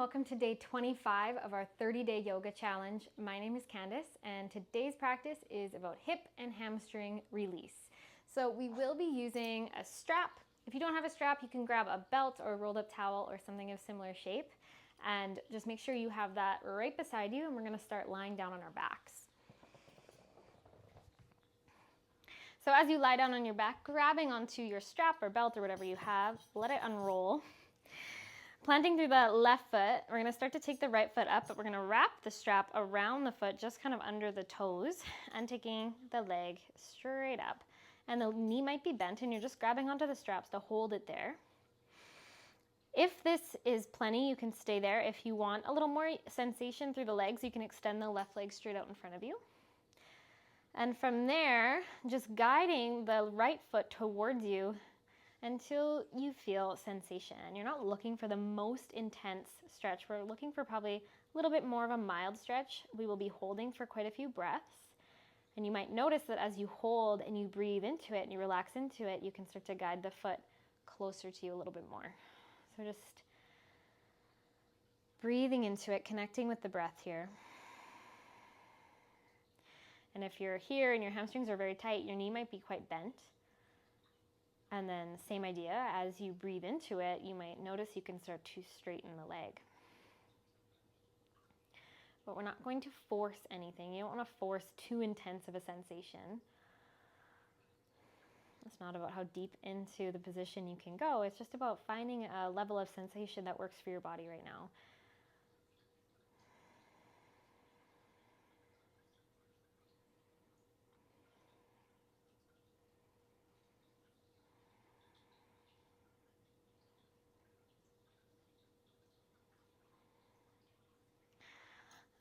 welcome to day 25 of our 30-day yoga challenge. My name is Candice, and today's practice is about hip and hamstring release. So we will be using a strap. If you don't have a strap, you can grab a belt or a rolled up towel or something of similar shape, and just make sure you have that right beside you, and we're going to start lying down on our backs. So as you lie down on your back, grabbing onto your strap or belt or whatever you have, let it unroll. Planting through the left foot, we're going to start to take the right foot up, but we're going to wrap the strap around the foot, just kind of under the toes, and taking the leg straight up. And the knee might be bent, and you're just grabbing onto the straps to hold it there. If this is plenty, you can stay there. If you want a little more sensation through the legs, you can extend the left leg straight out in front of you. And from there, just guiding the right foot towards you until you feel sensation. You're not looking for the most intense stretch. We're looking for probably a little bit more of a mild stretch. We will be holding for quite a few breaths. And you might notice that as you hold and you breathe into it and you relax into it, you can start to guide the foot closer to you a little bit more. So just breathing into it, connecting with the breath here. And if you're here and your hamstrings are very tight, your knee might be quite bent. And then same idea, as you breathe into it, you might notice you can start to straighten the leg. But we're not going to force anything. You don't want to force too intense of a sensation. It's not about how deep into the position you can go. It's just about finding a level of sensation that works for your body right now.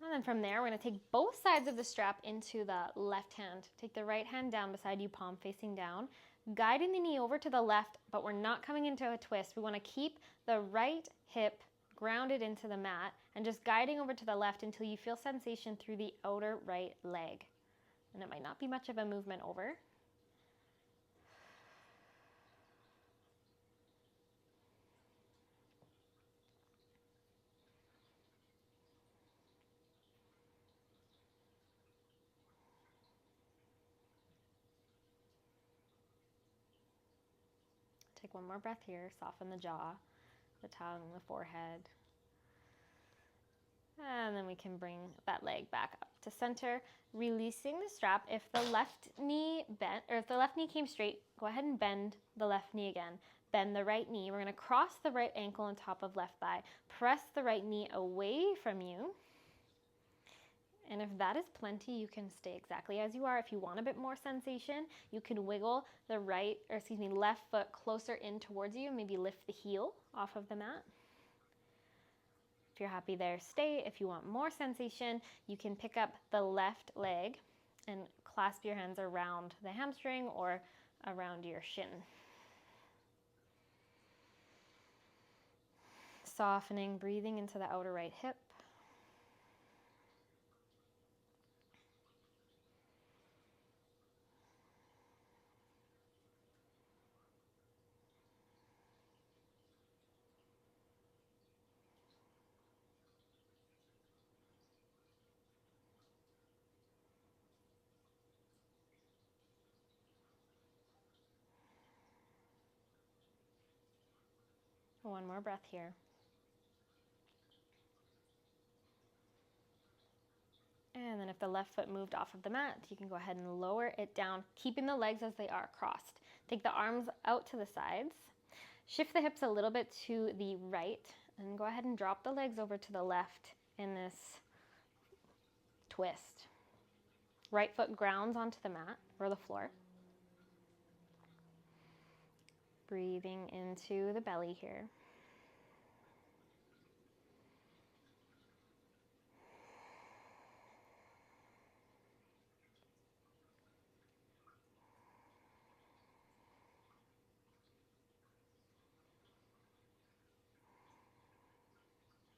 And then from there, we're going to take both sides of the strap into the left hand. Take the right hand down beside you, palm facing down, guiding the knee over to the left, but we're not coming into a twist. We want to keep the right hip grounded into the mat and just guiding over to the left until you feel sensation through the outer right leg. And it might not be much of a movement over. Take one more breath here, soften the jaw, the tongue, the forehead. And then we can bring that leg back up to center, releasing the strap. If the left knee bent, or if the left knee came straight, go ahead and bend the left knee again. Bend the right knee. We're going to cross the right ankle on top of left thigh. Press the right knee away from you. And if that is plenty, you can stay exactly as you are. If you want a bit more sensation, you can wiggle the left foot closer in towards you, maybe lift the heel off of the mat. If you're happy there, stay. If you want more sensation, you can pick up the left leg and clasp your hands around the hamstring or around your shin. Softening, breathing into the outer right hip. One more breath here. And then if the left foot moved off of the mat, you can go ahead and lower it down, keeping the legs as they are crossed. Take the arms out to the sides. Shift the hips a little bit to the right, and go ahead and drop the legs over to the left in this twist. Right foot grounds onto the mat or the floor. Breathing into the belly here.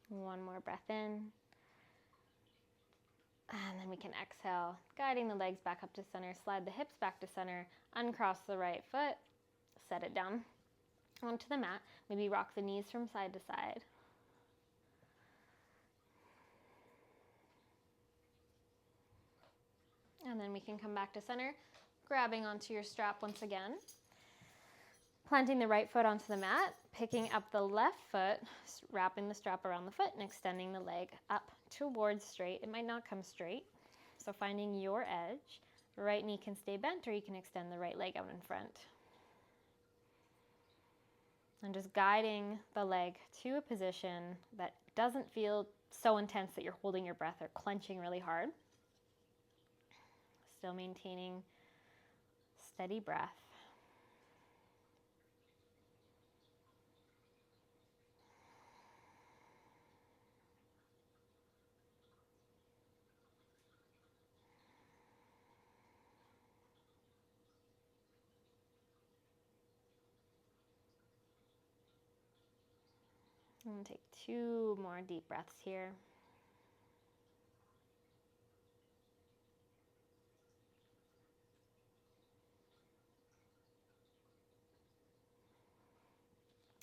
One more breath in. And then we can exhale, guiding the legs back up to center, slide the hips back to center, uncross the right foot, set it down onto the mat. Maybe rock the knees from side to side. And then we can come back to center, grabbing onto your strap once again. Planting the right foot onto the mat, picking up the left foot, wrapping the strap around the foot and extending the leg up towards straight. It might not come straight, so finding your edge. Right knee can stay bent or you can extend the right leg out in front. And just guiding the leg to a position that doesn't feel so intense that you're holding your breath or clenching really hard. Still maintaining steady breath. And take 2 more deep breaths here.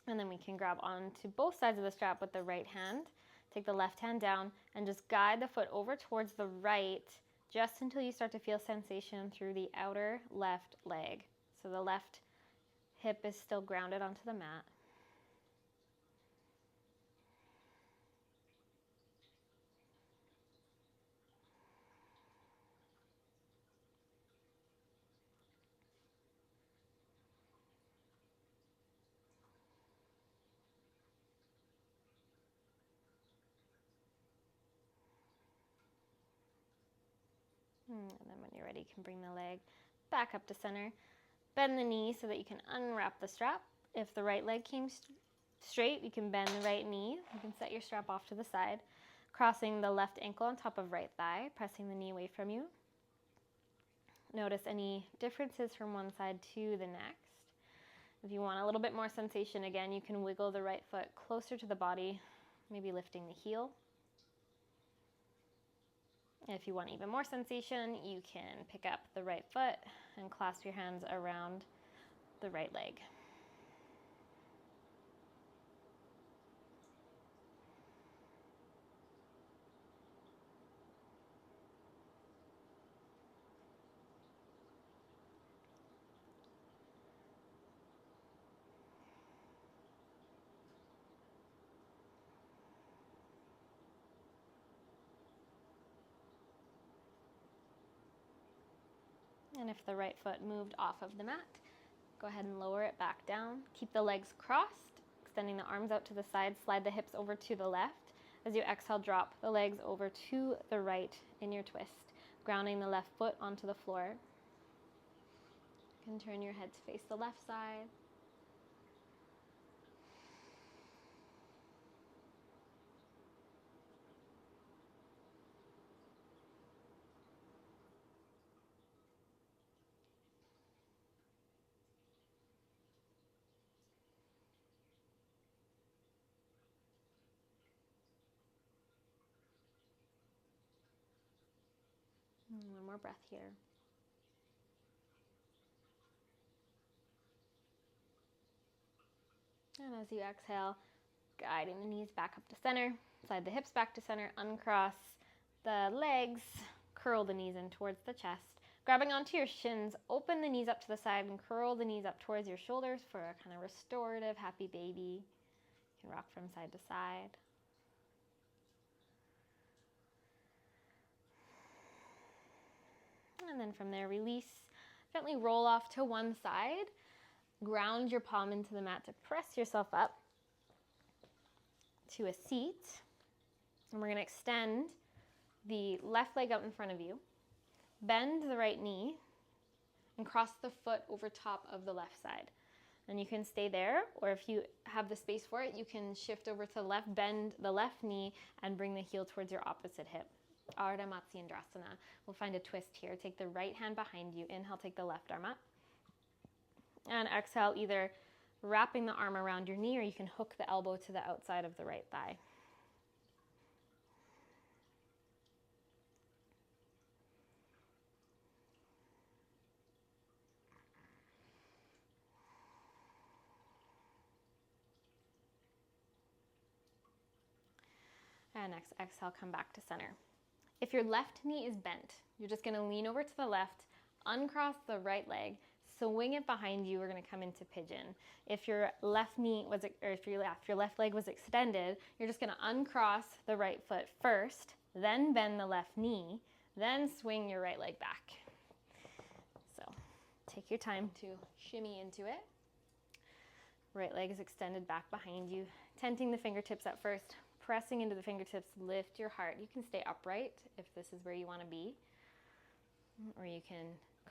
And then we can grab onto both sides of the strap with the right hand. Take the left hand down and just guide the foot over towards the right just until you start to feel sensation through the outer left leg. So the left hip is still grounded onto the mat. And then when you're ready, you can bring the leg back up to center. Bend the knee so that you can unwrap the strap. If the right leg came straight, you can bend the right knee. You can set your strap off to the side, crossing the left ankle on top of right thigh, pressing the knee away from you. Notice any differences from one side to the next. If you want a little bit more sensation, again, you can wiggle the right foot closer to the body, maybe lifting the heel. If you want even more sensation, you can pick up the right foot and clasp your hands around the right leg. And if the right foot moved off of the mat, go ahead and lower it back down. Keep the legs crossed, extending the arms out to the side. Slide the hips over to the left. As you exhale, drop the legs over to the right in your twist, grounding the left foot onto the floor. You can turn your head to face the left side. And one more breath here. And as you exhale, guiding the knees back up to center, slide the hips back to center, uncross the legs, curl the knees in towards the chest. Grabbing onto your shins, open the knees up to the side and curl the knees up towards your shoulders for a kind of restorative happy baby. You can rock from side to side. And then from there, release. Gently roll off to one side. Ground your palm into the mat to press yourself up to a seat. And we're going to extend the left leg out in front of you. Bend the right knee and cross the foot over top of the left side. And you can stay there, or if you have the space for it, you can shift over to the left, bend the left knee, and bring the heel towards your opposite hip. Ardha Matsyendrasana. We'll find a twist here. Take the right hand behind you. Inhale, take the left arm up. And exhale, either wrapping the arm around your knee or you can hook the elbow to the outside of the right thigh. And next exhale, come back to center. If your left knee is bent, you're just going to lean over to the left, uncross the right leg, swing it behind you. We're going to come into pigeon. If your left knee was, or if your left leg was extended, you're just going to uncross the right foot first, then bend the left knee, then swing your right leg back. So take your time to shimmy into it. Right leg is extended back behind you, tenting the fingertips at first, pressing into the fingertips, lift your heart. You can stay upright if this is where you want to be, or you can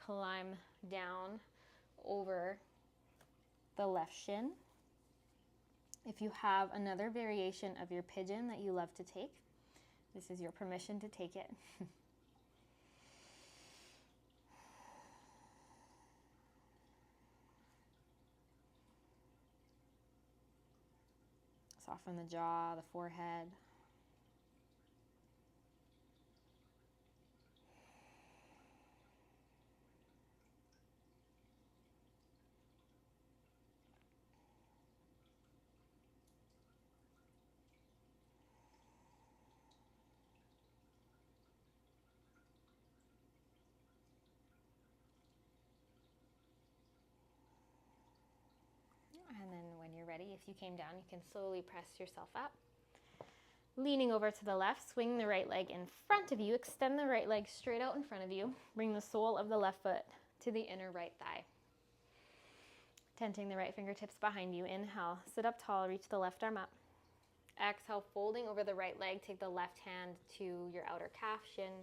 climb down over the left shin. If you have another variation of your pigeon that you love to take, this is your permission to take it. Soften the jaw, the forehead. And then when you're ready, if you came down, you can slowly press yourself up. Leaning over to the left, swing the right leg in front of you, extend the right leg straight out in front of you, bring the sole of the left foot to the inner right thigh. Tenting the right fingertips behind you, inhale, sit up tall, reach the left arm up. Exhale, folding over the right leg, take the left hand to your outer calf, shin,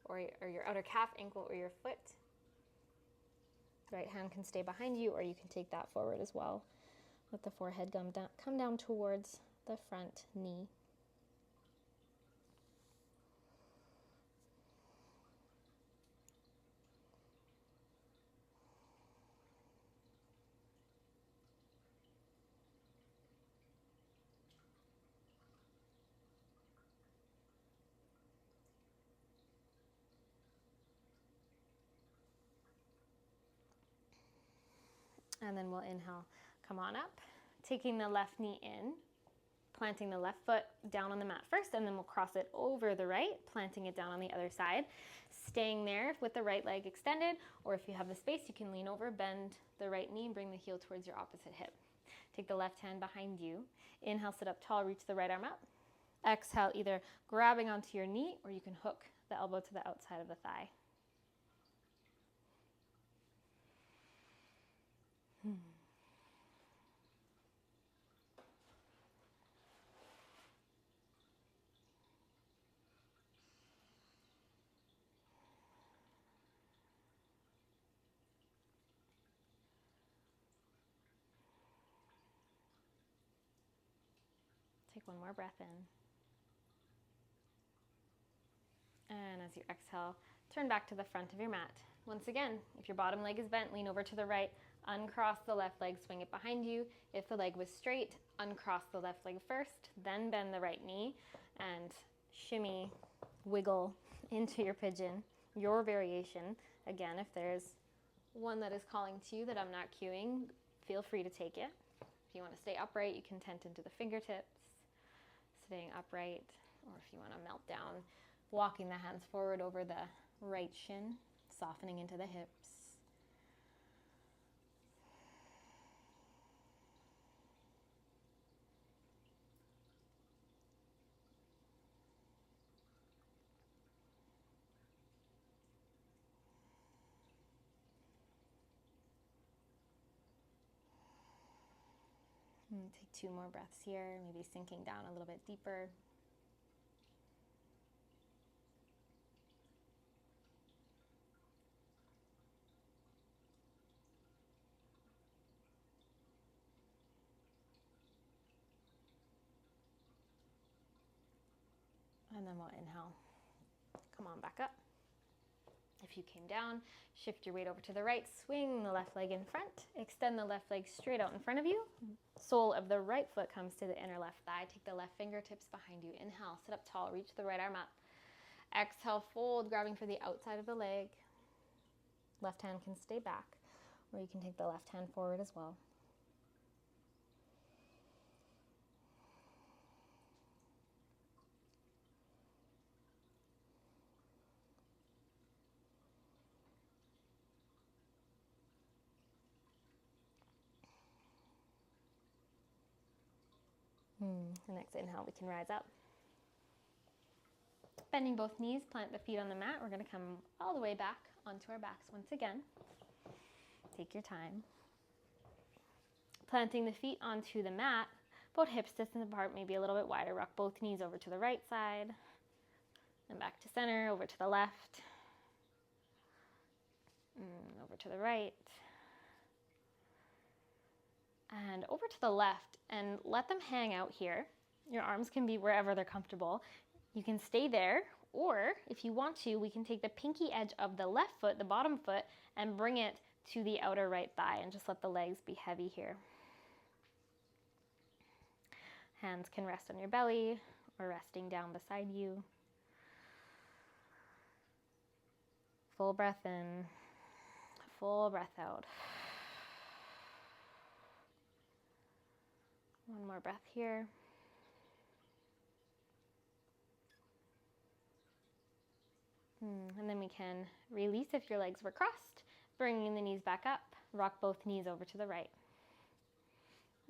or your outer calf, ankle, or your foot. Right hand can stay behind you, or you can take that forward as well. Let the forehead come down towards the front knee. And then we'll inhale, come on up, taking the left knee in, planting the left foot down on the mat first, and then we'll cross it over the right, planting it down on the other side. Staying there with the right leg extended, or if you have the space, you can lean over, bend the right knee, and bring the heel towards your opposite hip. Take the left hand behind you. Inhale, sit up tall, reach the right arm up. Exhale, either grabbing onto your knee, or you can hook the elbow to the outside of the thigh. Take one more breath in. And as you exhale, turn back to the front of your mat. Once again, if your bottom leg is bent, lean over to the right, uncross the left leg, swing it behind you. If the leg was straight, uncross the left leg first, then bend the right knee and shimmy, wiggle into your pigeon, your variation. Again, if there's one that is calling to you that I'm not cueing, feel free to take it. If you want to stay upright, you can tent into the fingertips, staying upright, or if you want to melt down, walking the hands forward over the right shin, softening into the hips. And take 2 more breaths here, maybe sinking down a little bit deeper. And then we'll inhale, come on back up. If you came down, shift your weight over to the right, swing the left leg in front, extend the left leg straight out in front of you. Sole of the right foot comes to the inner left thigh. Take the left fingertips behind you. Inhale, sit up tall, reach the right arm up. Exhale, fold, grabbing for the outside of the leg. Left hand can stay back, or you can take the left hand forward as well. The next inhale, we can rise up. Bending both knees, plant the feet on the mat. We're going to come all the way back onto our backs once again. Take your time. Planting the feet onto the mat, about hips distance apart, maybe a little bit wider. Rock both knees over to the right side and back to center, over to the left, over to the right, and over to the left, and let them hang out here. Your arms can be wherever they're comfortable. You can stay there, or if you want to, we can take the pinky edge of the left foot, the bottom foot, and bring it to the outer right thigh and just let the legs be heavy here. Hands can rest on your belly or resting down beside you. Full breath in, full breath out. One more breath here. And then we can release if your legs were crossed, bringing the knees back up, rock both knees over to the right.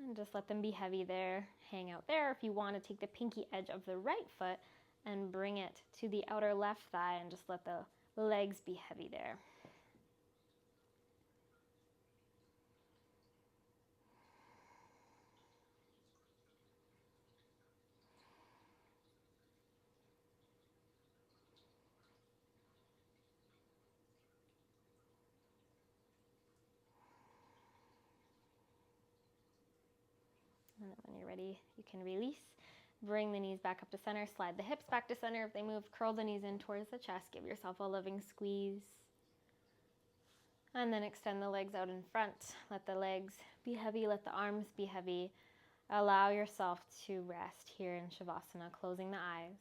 And just let them be heavy there, hang out there. If you want to take the pinky edge of the right foot and bring it to the outer left thigh and just let the legs be heavy there. And then when you're ready, you can release. Bring the knees back up to center, slide the hips back to center. If they move, curl the knees in towards the chest. Give yourself a loving squeeze. And then extend the legs out in front. Let the legs be heavy, let the arms be heavy. Allow yourself to rest here in Shavasana, closing the eyes.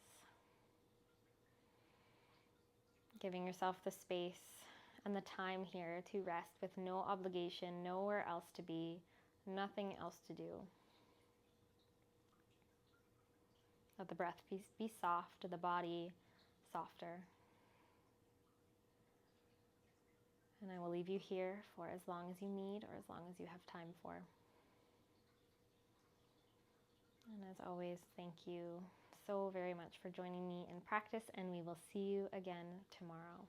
Giving yourself the space and the time here to rest with no obligation, nowhere else to be, nothing else to do. Let the breath be soft, the body softer. And I will leave you here for as long as you need or as long as you have time for. And as always, thank you so very much for joining me in practice, and we will see you again tomorrow.